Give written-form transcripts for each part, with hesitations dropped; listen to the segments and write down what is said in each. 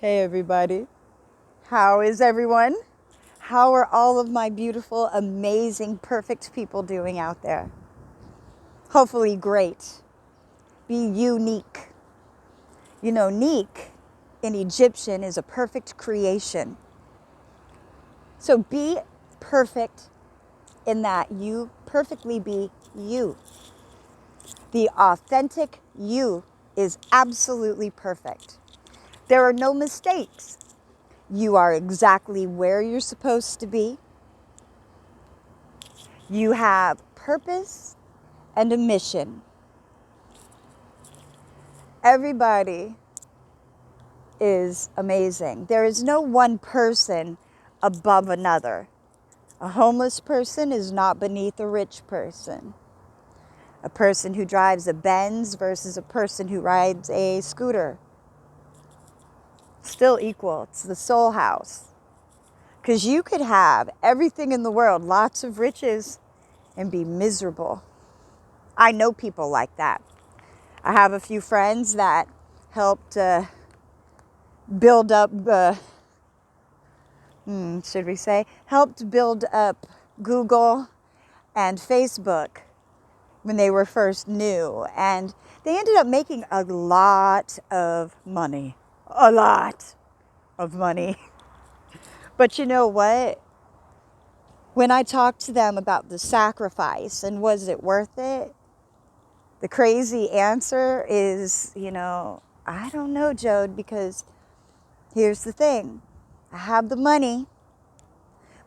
Hey everybody, how is everyone? How are all of my beautiful, amazing, perfect people doing out there? Hopefully great. Be unique. You know, neek in Egyptian is a perfect creation. So be perfect in that you perfectly be you. The authentic you is absolutely perfect. There are no mistakes. You are exactly where you're supposed to be. You have purpose and a mission. Everybody is amazing. There is no one person above another. A homeless person is not beneath a rich person. A person who drives a Benz versus a person who rides a scooter. Still equal. It's the soul house. Because you could have everything in the world, lots of riches, and be miserable. I know people like that. I have a few friends that helped build up, helped build up Google and Facebook when they were first new. And they ended up making a lot of money. A lot of money. But you know what? When I talked to them about the sacrifice and was it worth it? The crazy answer is, I don't know, Jode, because here's the thing. I have the money,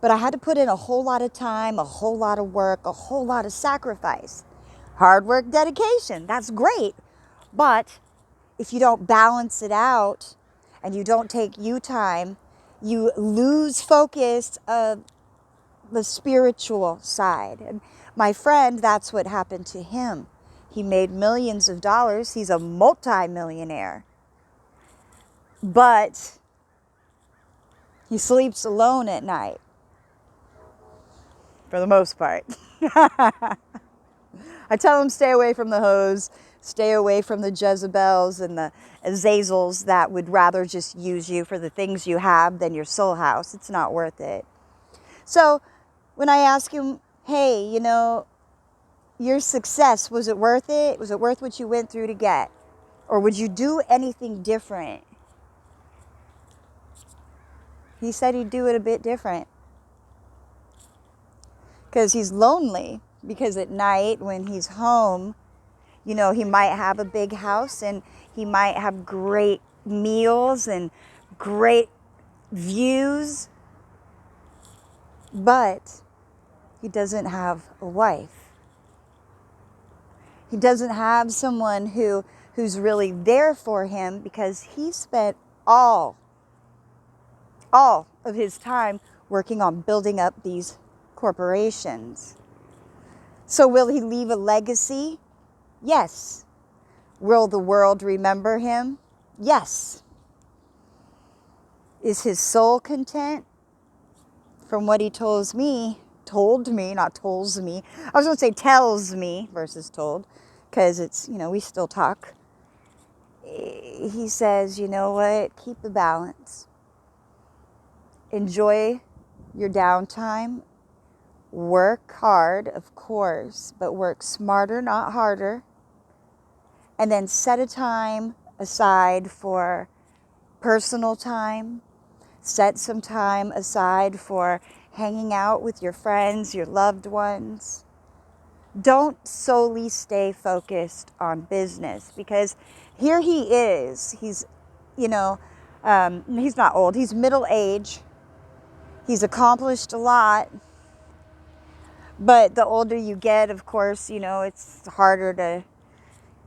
but I had to put in a whole lot of time, a whole lot of work, a whole lot of sacrifice. Hard work, dedication, that's great. But if you don't balance it out and you don't take you time, you lose focus of the spiritual side. And my friend, that's what happened to him. He made millions of dollars. He's a multi-millionaire. But he sleeps alone at night. For the most part. I tell him stay away from the hoes, stay away from the Jezebels and the Azazels that would rather just use you for the things you have than your soul house. It's not worth it. So when I ask him, hey, your success, was it worth it? Was it worth what you went through to get? Or would you do anything different? He said he'd do it a bit different. Because he's lonely. Because at night when he's home, he might have a big house and he might have great meals and great views. But he doesn't have a wife. He doesn't have someone who's really there for him because he spent all of his time working on building up these corporations. So will he leave a legacy? Yes. Will the world remember him? Yes. Is his soul content? From what he told me, not tells me. I was going to say tells me versus told, because it's, we still talk. He says, you know what? Keep the balance. Enjoy your downtime. Work hard, of course, but work smarter, not harder. And then set a time aside for personal time. Set some time aside for hanging out with your friends, your loved ones. Don't solely stay focused on business, because here he is. He's, he's not old. He's middle age. He's accomplished a lot. But the older you get, of course, it's harder to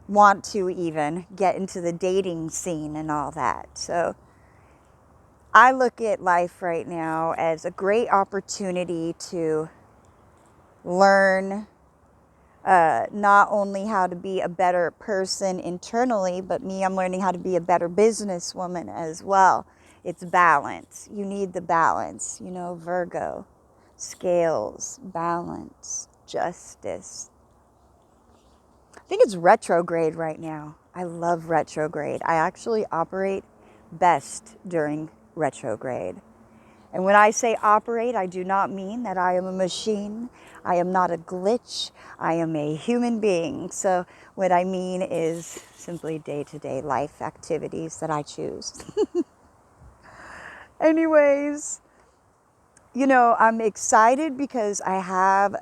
want to even get into the dating scene and all that. So I look at life right now as a great opportunity to learn not only how to be a better person internally, but I'm learning how to be a better businesswoman as well. It's balance. You need the balance, Virgo, scales, balance, justice. I think it's retrograde right now. I love retrograde. I actually operate best during retrograde. And when I say operate, I do not mean that I am a machine. I am not a glitch. I am a human being. So what I mean is simply day-to-day life activities that I choose. Anyways, I'm excited because I have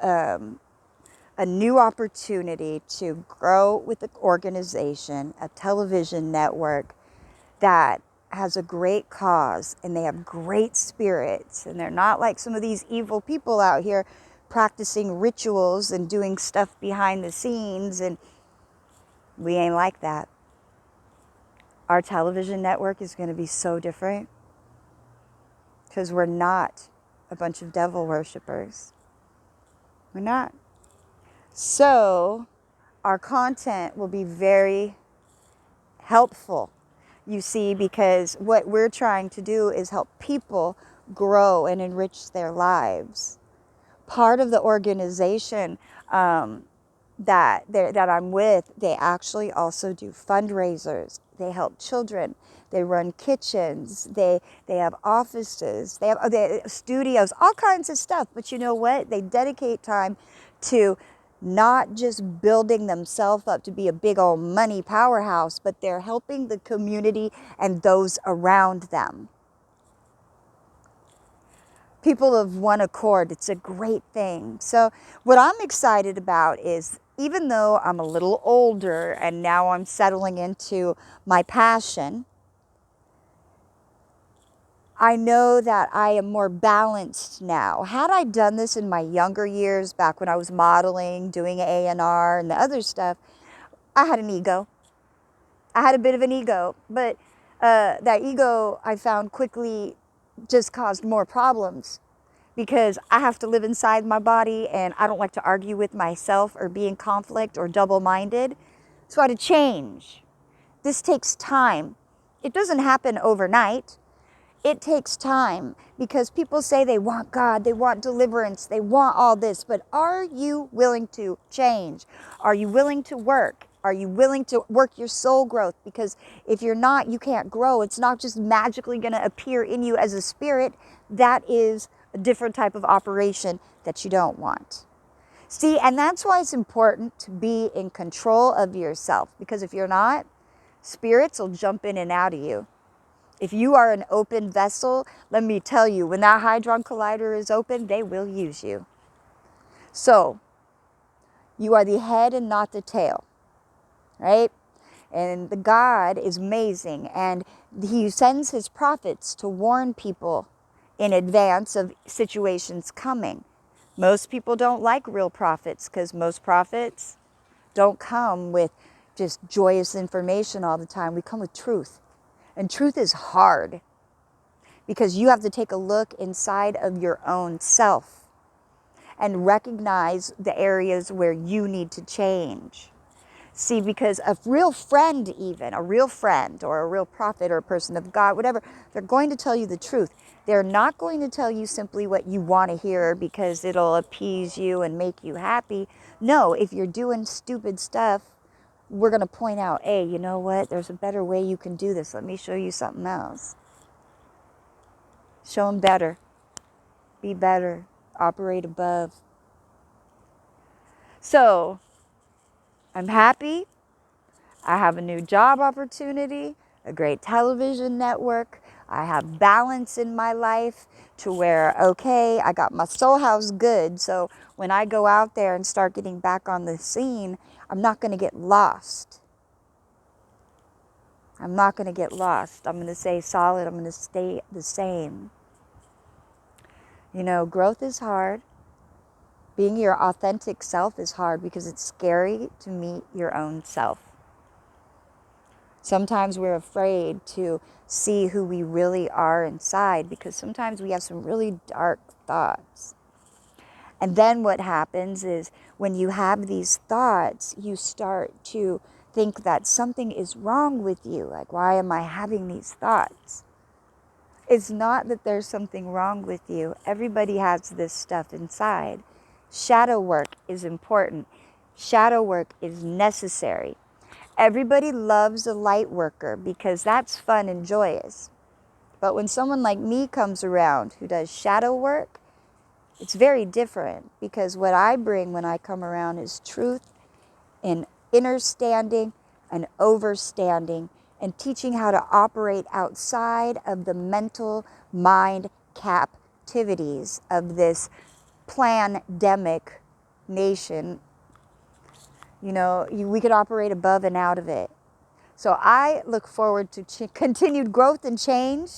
a new opportunity to grow with the organization, a television network that has a great cause, and they have great spirits, and they're not like some of these evil people out here practicing rituals and doing stuff behind the scenes, and we ain't like that. Our television network is going to be so different because we're not a bunch of devil worshippers. We're not. So our content will be very helpful, you see, because what we're trying to do is help people grow and enrich their lives. Part of the organization that I'm with, they actually also do fundraisers. They help children. They run kitchens. They have offices. They have studios, all kinds of stuff. But you know what? They dedicate time to not just building themselves up to be a big old money powerhouse, but they're helping the community and those around them. People of one accord. It's a great thing. So what I'm excited about is, even though I'm a little older and now I'm settling into my passion, I know that I am more balanced now. Had I done this in my younger years, back when I was modeling, doing A&R and the other stuff, I had an ego. I had a bit of an ego, but that ego I found quickly just caused more problems, because I have to live inside my body and I don't like to argue with myself or be in conflict or double-minded. So I had to change. This takes time. It doesn't happen overnight. It takes time, because people say they want God, they want deliverance, they want all this, but are you willing to change? Are you willing to work? Are you willing to work your soul growth? Because if you're not, you can't grow. It's not just magically going to appear in you as a spirit. That is a different type of operation that you don't want. See, and that's why it's important to be in control of yourself, because if you're not, spirits will jump in and out of you. If you are an open vessel, let me tell you, when that Hadron Collider is open, they will use you. So, you are the head and not the tail, right? And the God is amazing, and he sends his prophets to warn people in advance of situations coming. Most people don't like real prophets, because most prophets don't come with just joyous information all the time. We come with truth. And truth is hard, because you have to take a look inside of your own self and recognize the areas where you need to change. See, because a real friend, even a real friend or a real prophet or a person of God, whatever, they're going to tell you the truth. They're not going to tell you simply what you want to hear because it'll appease you and make you happy. No, if you're doing stupid stuff, we're going to point out, hey, you know what? There's a better way you can do this. Let me show you something else. Show them better. Be better. Operate above. So, I'm happy. I have a new job opportunity, a great television network. I have balance in my life to where, okay, I got my soul house good. So when I go out there and start getting back on the scene, I'm not going to get lost. I'm not going to get lost. I'm going to stay solid. I'm going to stay the same. You know, growth is hard. Being your authentic self is hard because it's scary to meet your own self. Sometimes we're afraid to see who we really are inside, because sometimes we have some really dark thoughts. And then what happens is, when you have these thoughts, you start to think that something is wrong with you. Like, why am I having these thoughts? It's not that there's something wrong with you. Everybody has this stuff inside. Shadow work is important. Shadow work is necessary. Everybody loves a light worker because that's fun and joyous. But when someone like me comes around who does shadow work, it's very different, because what I bring when I come around is truth and understanding and overstanding, and teaching how to operate outside of the mental mind captivities of this pandemic nation. You know, we could operate above and out of it. So I look forward to continued growth and change.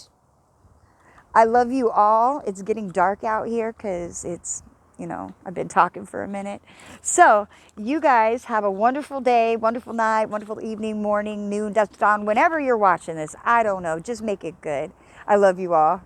I love you all. It's getting dark out here because it's, you know, I've been talking for a minute. So you guys have a wonderful day, wonderful night, wonderful evening, morning, noon, dusk, dawn, whenever you're watching this. I don't know. Just make it good. I love you all.